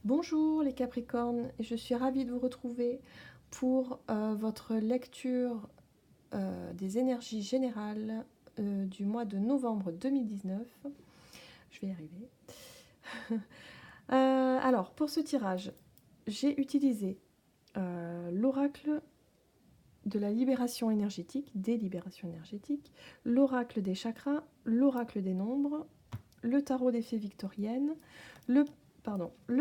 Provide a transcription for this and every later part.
Bonjour les Capricornes, et je suis ravie de vous retrouver pour votre lecture des énergies générales du mois de novembre 2019. Je vais y arriver. Alors, pour ce tirage, j'ai utilisé l'oracle de la libération énergétique, des libérations énergétiques, l'oracle des chakras, l'oracle des nombres, le tarot des fées victoriennes, le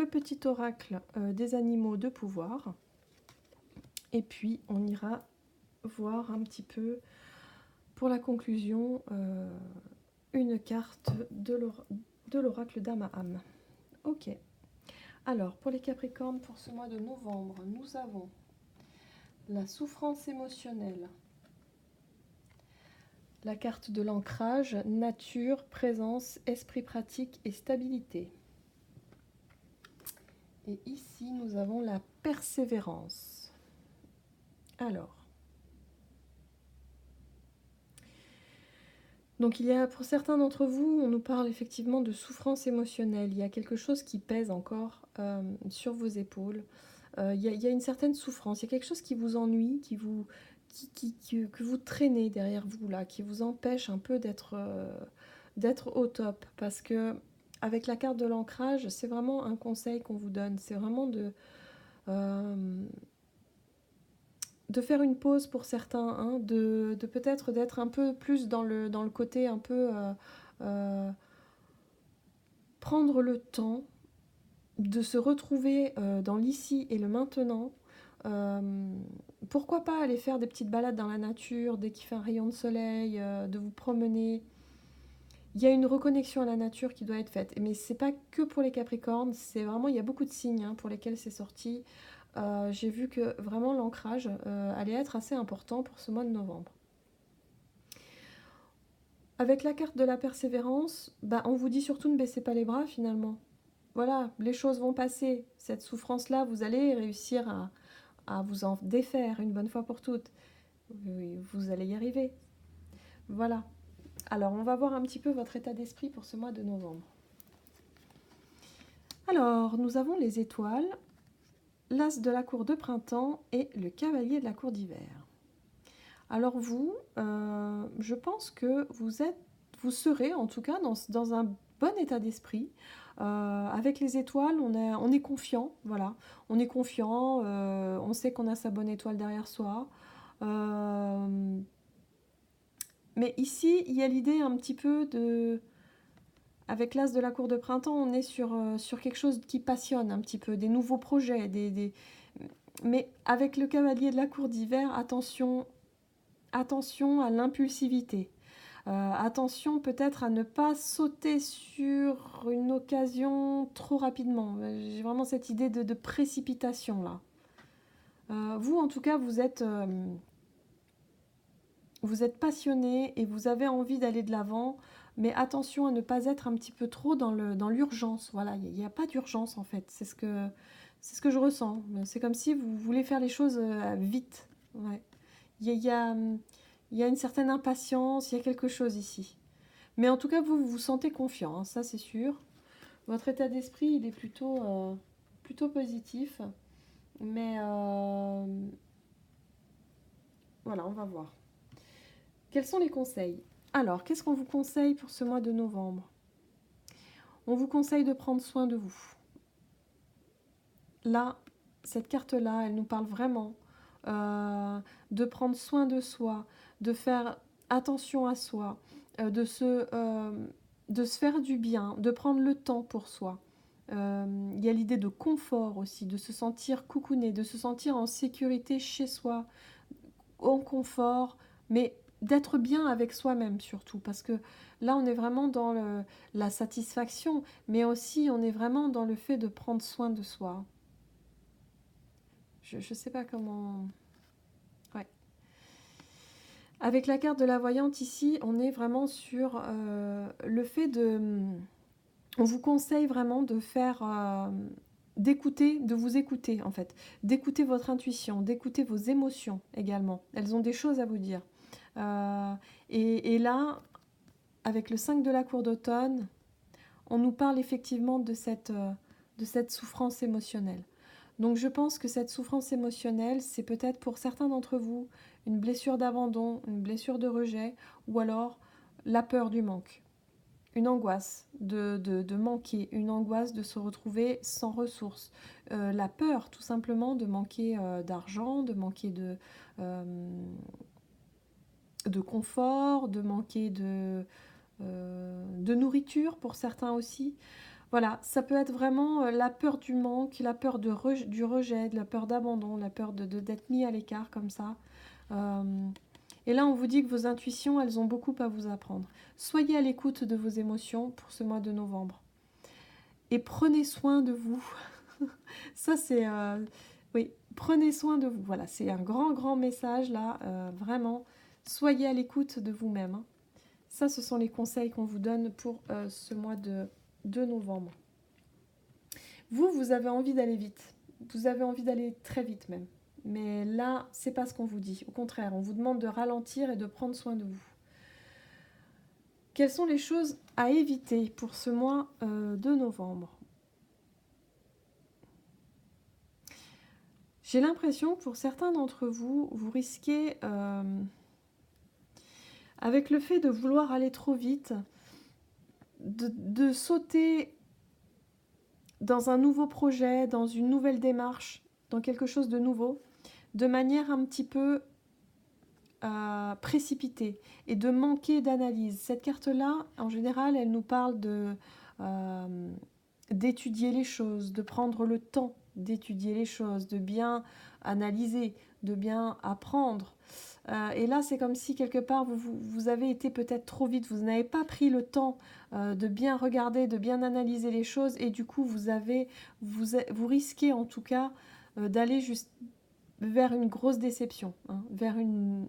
petit oracle des animaux de pouvoir. Et puis, on ira voir un petit peu, pour la conclusion, une carte de l'oracle d'Amaham. Ok. Alors, pour les Capricornes, pour ce mois de novembre, nous avons la souffrance émotionnelle, la carte de l'ancrage, nature, présence, esprit pratique et stabilité. Et ici, nous avons la persévérance. Alors, donc il y a, pour certains d'entre vous, on nous parle effectivement de souffrance émotionnelle. Il y a quelque chose qui pèse encore sur vos épaules. Il y a une certaine souffrance, il y a quelque chose qui vous ennuie, que vous traînez derrière vous, là, qui vous empêche un peu d'être au top. Parce que avec la carte de l'ancrage, c'est vraiment un conseil qu'on vous donne. C'est vraiment euh, de faire une pause pour certains, hein, de peut-être d'être un peu plus dans le côté un peu euh, prendre le temps de se retrouver dans l'ici et le maintenant. Euh, Pourquoi pas aller faire des petites balades dans la nature dès qu'il fait un rayon de soleil, de vous promener. Il y a une reconnexion à la nature qui doit être faite, mais c'est pas que pour les Capricornes, c'est vraiment, il y a beaucoup de signes hein, pour lesquels c'est sorti. J'ai vu que vraiment l'ancrage allait être assez important pour ce mois de novembre. Avec la carte de la persévérance, bah, on vous dit surtout ne baissez pas les bras finalement. Voilà, les choses vont passer. Cette souffrance-là, vous allez réussir à vous en défaire une bonne fois pour toutes. Vous allez y arriver. Voilà. Alors, on va voir un petit peu votre état d'esprit pour ce mois de novembre. Alors, nous avons les étoiles, l'as de la cour de printemps et le cavalier de la cour d'hiver. Alors vous, je pense que vous serez en tout cas dans un bon état d'esprit. Avec les étoiles, on est confiant, voilà. On est confiant, on sait qu'on a sa bonne étoile derrière soi. Mais ici, il y a l'idée un petit peu de... Avec l'as de la cour de printemps, on est sur quelque chose qui passionne un petit peu, des nouveaux projets. Mais avec le cavalier de la cour d'hiver, attention à l'impulsivité. Attention peut-être à ne pas sauter sur une occasion trop rapidement. J'ai vraiment cette idée de précipitation là. Vous en tout cas, vous êtes passionné et vous avez envie d'aller de l'avant, mais attention à ne pas être un petit peu trop dans l'urgence. Voilà, il n'y a pas d'urgence en fait. C'est ce que je ressens. C'est comme si vous voulez faire les choses vite. Ouais. Il y a, il y a, il y a une certaine impatience, il y a quelque chose ici. Mais en tout cas, vous vous sentez confiant, hein, ça c'est sûr. Votre état d'esprit, il est plutôt positif. Mais voilà, on va voir. Quels sont les conseils? Alors, qu'est-ce qu'on vous conseille pour ce mois de novembre? On vous conseille de prendre soin de vous. Là, cette carte-là, elle nous parle vraiment de prendre soin de soi, de faire attention à soi, de se faire du bien, de prendre le temps pour soi. Il y a l'idée de confort aussi, de se sentir coucouné, de se sentir en sécurité chez soi, en confort, mais d'être bien avec soi-même surtout, parce que là on est vraiment dans la satisfaction, mais aussi on est vraiment dans le fait de prendre soin de soi. Je ne sais pas comment... Ouais. Avec la carte de la voyante ici, on est vraiment sur le fait de... On vous conseille vraiment de faire... d'écouter, de vous écouter en fait, d'écouter votre intuition, d'écouter vos émotions également. Elles ont des choses à vous dire. Et là, avec le 5 de la cour d'automne, on nous parle effectivement de cette souffrance émotionnelle. Donc je pense que cette souffrance émotionnelle, c'est peut-être pour certains d'entre vous une blessure d'abandon, une blessure de rejet, ou alors la peur du manque, une angoisse de manquer, une angoisse de se retrouver sans ressources, la peur tout simplement de manquer d'argent, de manquer de confort, de manquer de nourriture pour certains aussi. Voilà, ça peut être vraiment la peur du manque, la peur du rejet, la peur d'abandon, la peur d'être mis à l'écart comme ça. Et là, on vous dit que vos intuitions, elles ont beaucoup à vous apprendre. Soyez à l'écoute de vos émotions pour ce mois de novembre. Et prenez soin de vous. Ça, c'est... oui, prenez soin de vous. Voilà, c'est un grand, grand message là. Vraiment, soyez à l'écoute de vous-même. Hein. Ça, ce sont les conseils qu'on vous donne pour ce mois de novembre. Vous avez envie d'aller vite. Vous avez envie d'aller très vite même. Mais là, c'est pas ce qu'on vous dit. Au contraire, on vous demande de ralentir et de prendre soin de vous. Quelles sont les choses à éviter pour ce mois de novembre? J'ai l'impression que pour certains d'entre vous, vous risquez, avec le fait de vouloir aller trop vite, de sauter dans un nouveau projet, dans une nouvelle démarche, dans quelque chose de nouveau, de manière un petit peu précipitée et de manquer d'analyse. Cette carte-là, en général, elle nous parle d'étudier les choses, de prendre le temps d'étudier les choses, de bien analyser, de bien apprendre. Et là, c'est comme si quelque part, vous avez été peut-être trop vite, vous n'avez pas pris le temps de bien regarder, de bien analyser les choses, et du coup, vous risquez en tout cas d'aller juste vers une grosse déception, hein, vers une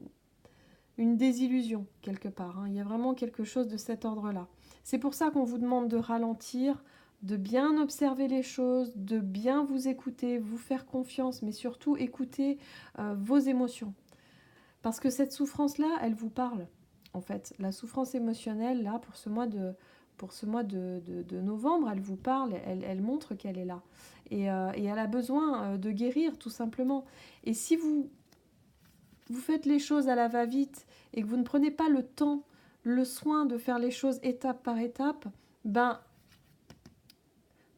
désillusion quelque part. Hein. Il y a vraiment quelque chose de cet ordre-là. C'est pour ça qu'on vous demande de ralentir, de bien observer les choses, de bien vous écouter, vous faire confiance, mais surtout écouter vos émotions. Parce que cette souffrance-là, elle vous parle. En fait, la souffrance émotionnelle, là, pour ce mois de novembre, elle vous parle, elle montre qu'elle est là. Et elle a besoin de guérir, tout simplement. Et si vous faites les choses à la va-vite et que vous ne prenez pas le temps, le soin de faire les choses étape par étape, ben,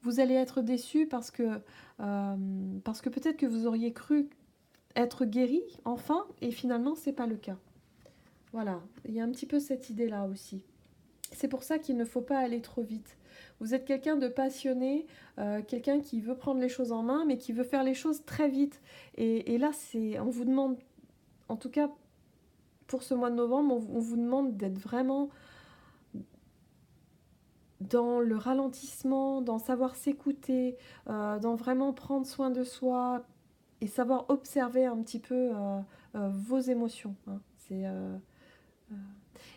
vous allez être déçu parce que peut-être que vous auriez cru être guéri, enfin, et finalement, c'est pas le cas. Voilà, il y a un petit peu cette idée-là aussi. C'est pour ça qu'il ne faut pas aller trop vite. Vous êtes quelqu'un de passionné, quelqu'un qui veut prendre les choses en main, mais qui veut faire les choses très vite. Et là, on vous demande, en tout cas pour ce mois de novembre, on vous demande d'être vraiment dans le ralentissement, dans savoir s'écouter, dans vraiment prendre soin de soi et savoir observer un petit peu vos émotions. Hein.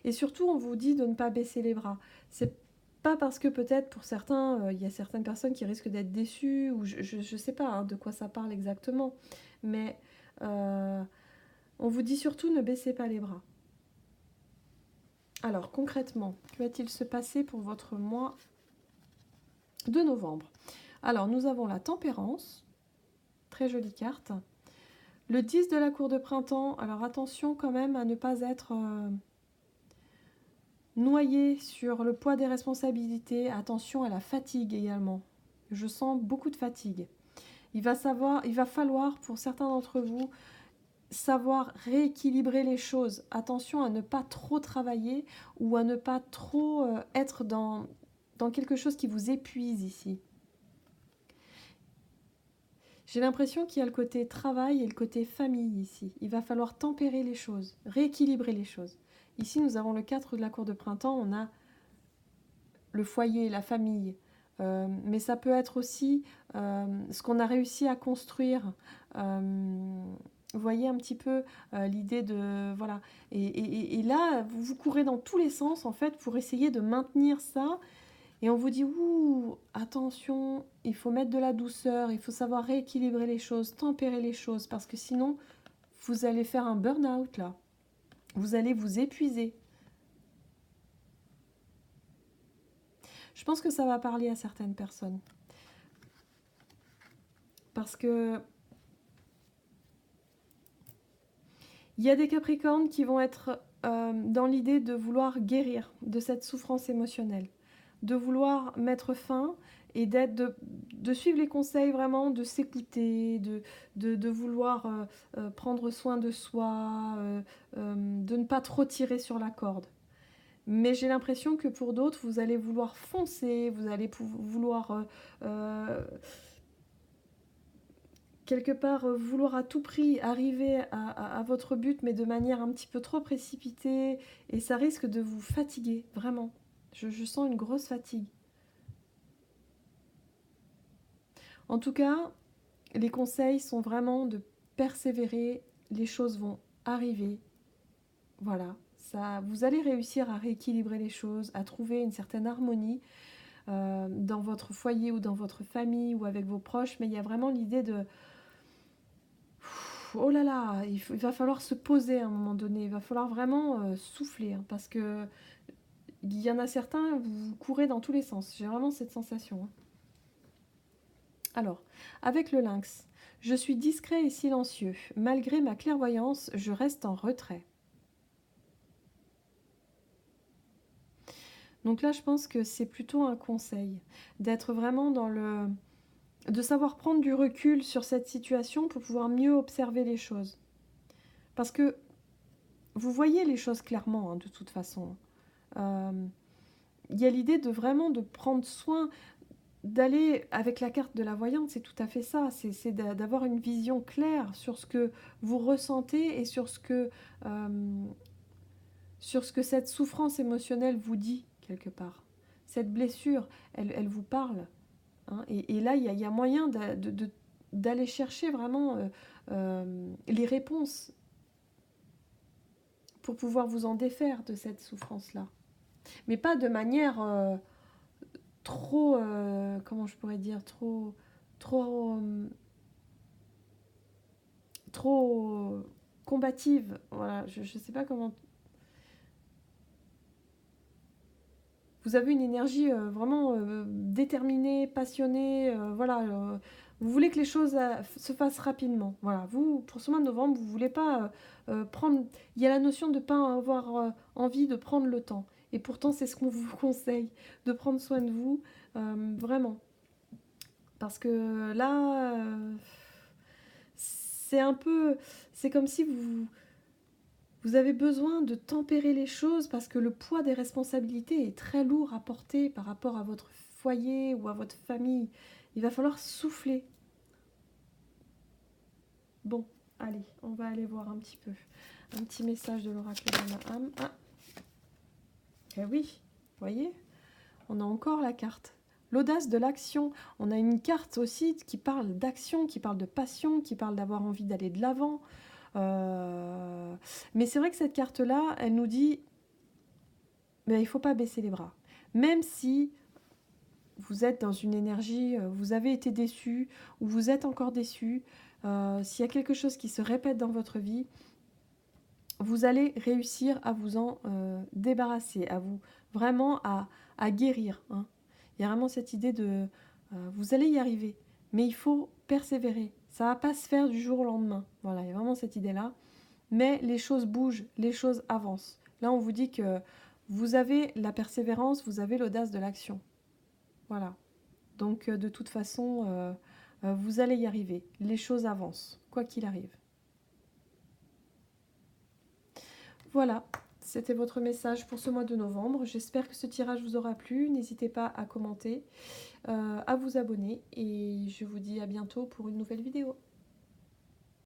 Et surtout, on vous dit de ne pas baisser les bras. C'est pas parce que peut-être pour certains, il y a certaines personnes qui risquent d'être déçues, ou je ne sais pas hein, de quoi ça parle exactement, mais on vous dit surtout ne baissez pas les bras. Alors concrètement, que va-t-il se passer pour votre mois de novembre? Alors nous avons la tempérance, très jolie carte. Le 10 de la cour de printemps, alors attention quand même à ne pas être noyé sur le poids des responsabilités, attention à la fatigue également. Je sens beaucoup de fatigue. Il va falloir pour certains d'entre vous savoir rééquilibrer les choses. Attention à ne pas trop travailler ou à ne pas trop être dans quelque chose qui vous épuise ici. J'ai l'impression qu'il y a le côté travail et le côté famille ici. Il va falloir tempérer les choses, rééquilibrer les choses. Ici, nous avons le 4 de la cour de printemps, on a le foyer, la famille. Mais ça peut être aussi ce qu'on a réussi à construire. Vous voyez un petit peu l'idée de... Voilà. Et là, vous courez dans tous les sens, en fait, pour essayer de maintenir ça. Et on vous dit, ouh, attention, il faut mettre de la douceur, il faut savoir rééquilibrer les choses, tempérer les choses, parce que sinon, vous allez faire un burn-out, là. Vous allez vous épuiser. Je pense que ça va parler à certaines personnes. Parce que il y a des Capricornes qui vont être dans l'idée de vouloir guérir de cette souffrance émotionnelle, de vouloir mettre fin et de suivre les conseils vraiment, de s'écouter, de vouloir prendre soin de soi, de ne pas trop tirer sur la corde. Mais j'ai l'impression que pour d'autres, vous allez vouloir foncer, vous allez vouloir quelque part vouloir à tout prix arriver à votre but, mais de manière un petit peu trop précipitée, et ça risque de vous fatiguer, vraiment. Je sens une grosse fatigue. En tout cas, les conseils sont vraiment de persévérer, les choses vont arriver. Voilà, ça, vous allez réussir à rééquilibrer les choses, à trouver une certaine harmonie dans votre foyer ou dans votre famille ou avec vos proches, mais il y a vraiment l'idée de oh là là, il va falloir se poser à un moment donné, il va falloir vraiment souffler, hein, parce que il y en a certains, vous courez dans tous les sens, j'ai vraiment cette sensation. Hein. Alors, avec le lynx, je suis discret et silencieux. Malgré ma clairvoyance, je reste en retrait. Donc là, je pense que c'est plutôt un conseil, d'être vraiment dans le... de savoir prendre du recul sur cette situation pour pouvoir mieux observer les choses. Parce que vous voyez les choses clairement, hein, de toute façon. Il y a l'idée de vraiment de prendre soin, d'aller avec la carte de la voyante, c'est tout à fait ça, c'est d'avoir une vision claire sur ce que vous ressentez et sur ce que cette souffrance émotionnelle vous dit, quelque part. Cette blessure, elle vous parle. Hein, et là, il y a moyen d'aller chercher vraiment les réponses pour pouvoir vous en défaire de cette souffrance-là. Mais pas de manière trop, comment je pourrais dire, trop combative. Voilà, je sais pas comment. Vous avez une énergie vraiment déterminée, passionnée, voilà. Vous voulez que les choses se fassent rapidement. Voilà, vous, pour ce mois de novembre, vous voulez pas prendre... Il y a la notion de ne pas avoir envie de prendre le temps. Et pourtant, c'est ce qu'on vous conseille, de prendre soin de vous, vraiment. Parce que là, c'est un peu... C'est comme si vous avez besoin de tempérer les choses parce que le poids des responsabilités est très lourd à porter par rapport à votre foyer ou à votre famille. Il va falloir souffler. Bon, allez, on va aller voir un petit peu. Un petit message de l'oracle de la âme. Ah, eh oui, vous voyez, on a encore la carte. L'audace de l'action. On a une carte aussi qui parle d'action, qui parle de passion, qui parle d'avoir envie d'aller de l'avant. Mais c'est vrai que cette carte-là, elle nous dit, mais il ne faut pas baisser les bras. Même si vous êtes dans une énergie, vous avez été déçu, ou vous êtes encore déçu, s'il y a quelque chose qui se répète dans votre vie, vous allez réussir à vous en débarrasser, à vous vraiment à guérir. Hein. Il y a vraiment cette idée de, vous allez y arriver, mais il faut persévérer. Ça ne va pas se faire du jour au lendemain. Voilà, il y a vraiment cette idée-là. Mais les choses bougent, les choses avancent. Là, on vous dit que vous avez la persévérance, vous avez l'audace de l'action. Voilà. Donc, de toute façon, vous allez y arriver. Les choses avancent, quoi qu'il arrive. Voilà, c'était votre message pour ce mois de novembre. J'espère que ce tirage vous aura plu. N'hésitez pas à commenter, à vous abonner. Et je vous dis à bientôt pour une nouvelle vidéo.